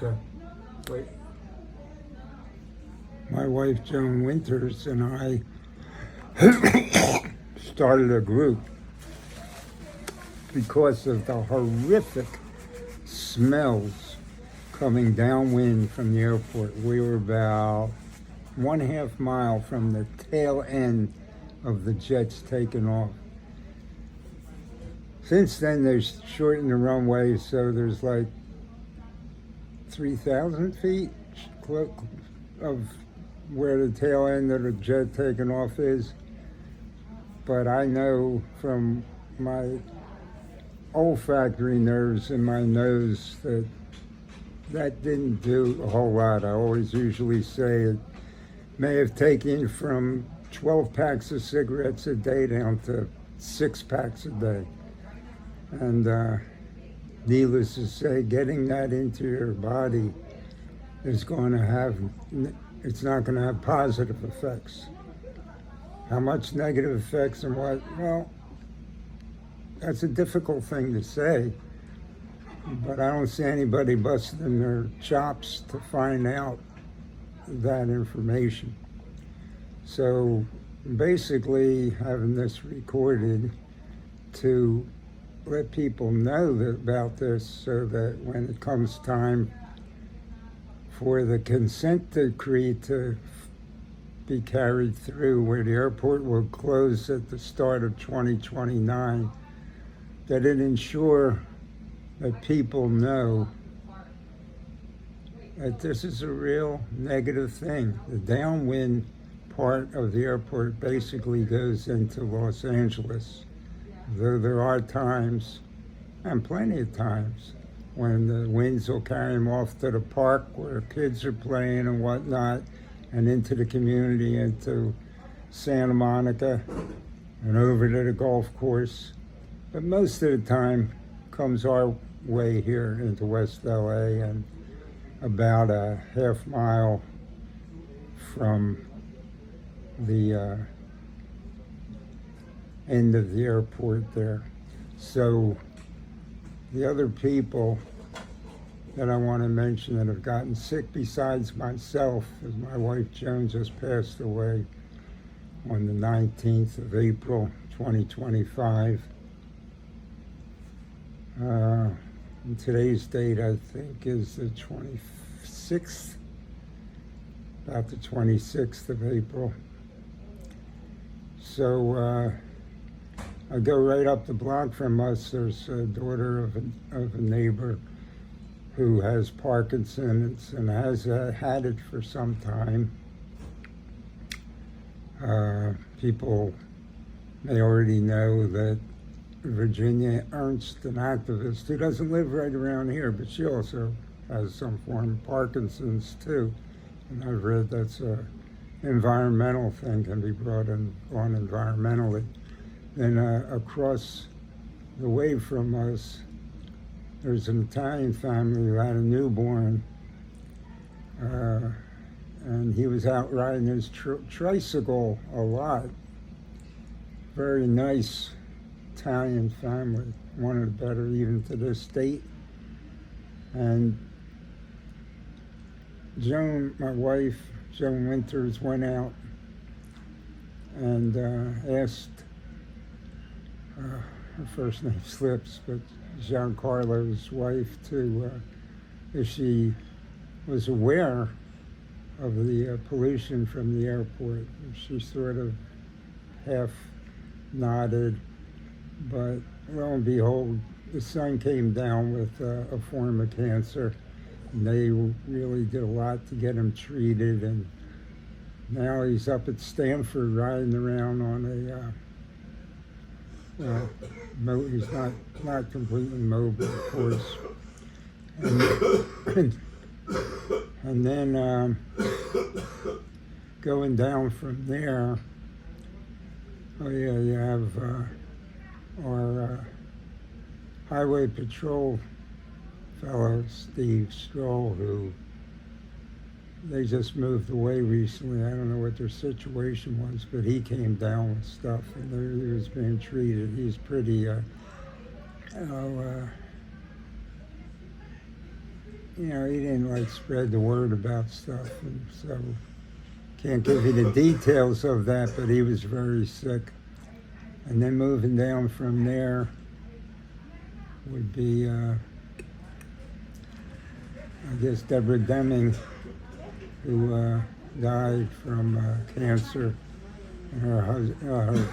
Okay. Wait. My wife Joan Winters and I started a group because of the horrific smells coming downwind from the airport. We were about 1/2 mile from the tail end of the jets taking off. Since then, they've shortened the runway, so there's like 3,000 feet of where the tail end of the jet taking off is. But I know from my olfactory nerves in my nose that didn't do a whole lot. I always usually say it may have taken from 12 packs of cigarettes a day down to 6 packs a day. And needless to say, getting that into your body is going to have, it's not going to have positive effects. How much negative effects and what? Well, that's a difficult thing to say, but I don't see anybody busting their chops to find out that information. So basically having this recorded to let people know about this so that when it comes time for the consent decree to be carried through, where the airport will close at the start of 2029, that it ensure that people know that this is a real negative thing. The downwind part of the airport basically goes into Los Angeles, though there are times, and plenty of times, when the winds will carry them off to the park where kids are playing and whatnot, and into the community, into Santa Monica, and over to the golf course. But most of the time comes our way here into West LA, and about a 1/2 mile from the end of the airport there. So the other people that I want to mention that have gotten sick besides myself, as my wife Joan just passed away on the 19th of April, 2025. And today's date, I think, is the 26th, about the 26th of April. So I go right up the block from us. There's a daughter of a neighbor who has Parkinson's and has had it for some time. People may already know that Virginia Ernst, an activist who doesn't live right around here, but she also has some form of Parkinson's too. And I've read that's a environmental thing, can be brought on environmentally. Then across the way from us, there's an Italian family who had a newborn, and he was out riding his tricycle a lot. Very nice Italian family, one of the better even to this date. And Joan, my wife, Joan Winters, went out and asked, her first name slips, but Giancarlo's wife, if she was aware of the pollution from the airport. She sort of half nodded, but lo and behold, the son came down with a form of cancer, and they really did a lot to get him treated, and now he's up at Stanford riding around on a he's not completely mobile, of course. And then going down from there, you have our highway patrol fellow, Steve Stroll, who they just moved away recently. I don't know what their situation was, but he came down with stuff, and he was being treated. He's pretty, he didn't like spread the word about stuff, and so can't give you the details of that, but he was very sick. And then moving down from there would be, I guess, Deborah Deming, who died from cancer. And her husband,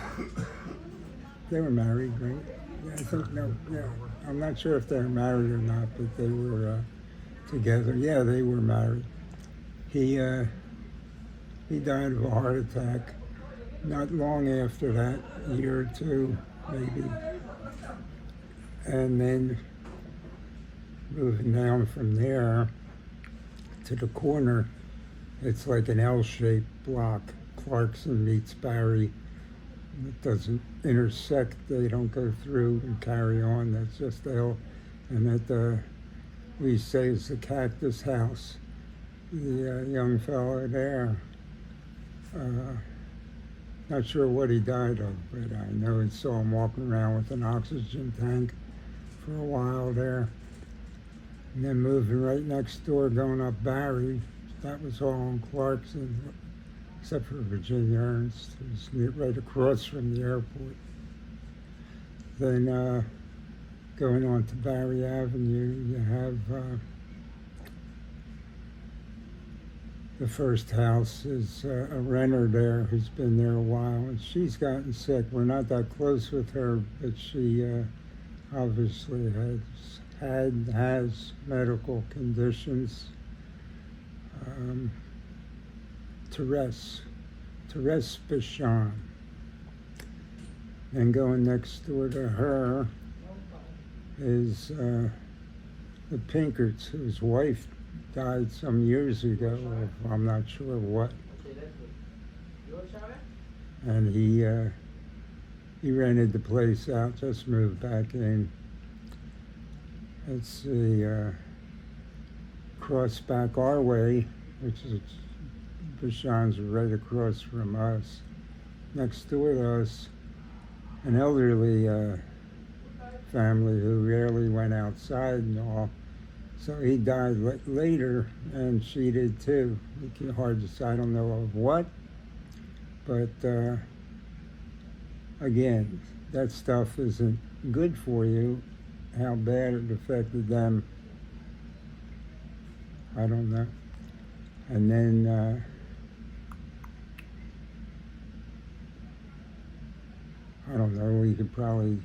they were married, right? Yeah, I think, no, yeah. I'm not sure if they were married or not, but they were together. Yeah, they were married. He died of a heart attack not long after that, a year or two, maybe. And then moving down from there to the corner, it's like an L-shaped block. Clarkson meets Barry. It doesn't intersect. They don't go through and carry on. That's just L. And that we say is the Cactus House. The young fellow there, not sure what he died of, but I know he saw him walking around with an oxygen tank for a while there. And then moving right next door, going up Barry, that was all on Clarkson, except for Virginia Ernst, who's right across from the airport. Then going on to Barry Avenue, you have the first house is a renter there who's been there a while, and she's gotten sick. We're not that close with her, but she obviously has medical conditions. Therese Bichon. And going next door to her is the Pinkerts, whose wife died some years ago of I'm not sure what. And he rented the place out, just moved back in. Let's see, cross back our way, which is Bichon's right across from us. Next door to us, an elderly family who rarely went outside and all. So he died later, and she did too. It's hard to say, I don't know of what, but again, that stuff isn't good for you. How bad it affected them, I don't know. And then I don't know, we could probably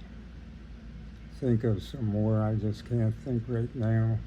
think of some more. I just can't think right now.